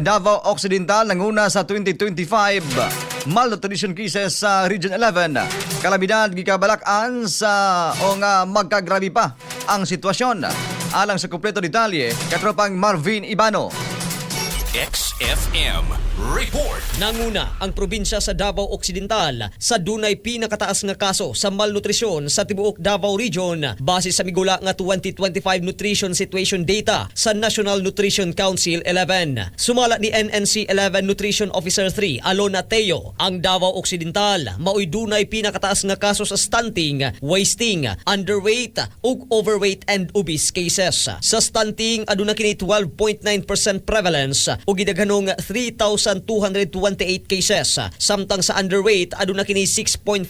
Davao Occidental nanguna sa 2025 malnutrition cases sa Region 11. Kalamidad gikabalak-an sa o nga magkagrabe pa ang sitwasyon. Alang sa kumpleto detalye, katropang Marvin Ibano. XFM Report. Nanguna ang probinsya sa Davao Occidental sa dunay pinakataas nga kaso sa malnutrisyon sa tibuok Davao Region base sa migula nga 2025 nutrition situation data sa National Nutrition Council 11. Sumala ni NNC 11 Nutrition Officer 3 Alona Teo, ang Davao Occidental mao'y dunay pinakataas nga kaso sa stunting, wasting, underweight ug overweight and obese cases. Sa stunting aduna kini 12.9% prevalence ug gidaghanong 3,228 cases. Samtang sa underweight aduna kini 6.5%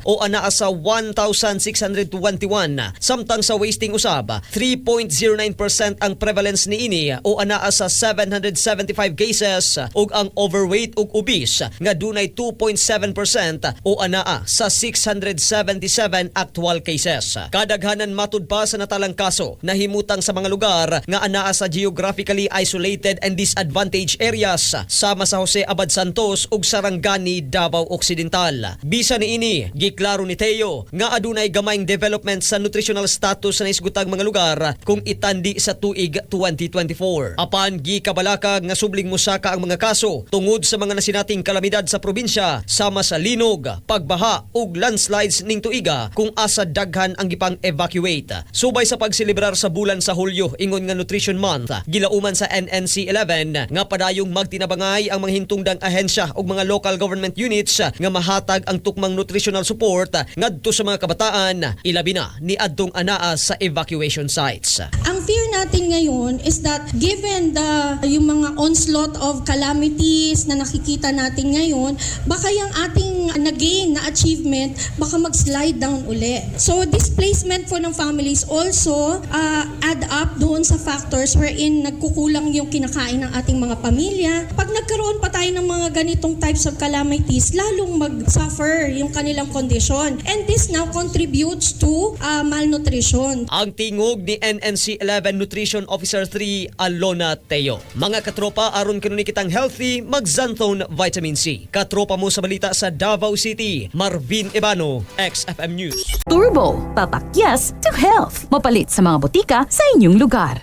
o anaa sa 1,621. Samtang sa wasting usab 3.09% ang prevalence niini o anaa sa 775 cases ug ang overweight ug obese nga dunay 2.7% o anaa sa 677 actual cases. Kadaghanan matud pa sa natalang kaso nahimutang sa mga lugar nga anaa sa geographically isolated and disadvantaged areas sama sa Jose Abad Santos ug Sarangani, Davao Occidental. Bisa niini, giklaro ni Teo nga adunay gamayng development sa nutritional status sa naisgutang mga lugar kung itandi sa tuig 2024. Apan gikabalakag nga subling mosaka ang mga kaso tungod sa mga nasinating kalamidad sa probinsya sama sa linog, pagbaha ug landslides ning tuiga kung asa daghan ang gipang evacuate. Subay sa pagselebrar sa bulan sa Hulyo ingon nga Nutrition Month, gilauman sa NNC 11 nga padayong magtinabangay ang mga hintungdang ahensya ug mga local government units nga mahatag ang tukmang nutritional support ngadto sa mga kabataan, ilabi na ni adtong anaa sa evacuation sites. Ang fear natin ngayon is that given yung mga onslaught of calamities na nakikita natin ngayon, baka yung ating na-gain na achievement baka mag-slide down uli. So displacement for ng families also add up doon sa factors wherein nagkukulang yung kinakain ng ating mga pamilya. Pag nagkaroon pa tayo ng mga ganitong types of calamities, lalong mag-suffer yung kanilang condition. And this now contributes to malnutrition. Ang tingog ni NNC 11 Nutrition Officer 3 Alona Teo. Mga katropa, aron kanuni kitang healthy, mag-Xanthone Vitamin C. Katropa mo sa balita sa Davao City, Marvin Ibano, XFM News. Turbo, papakyas to health. Mapalit sa mga botika sa inyong lugar.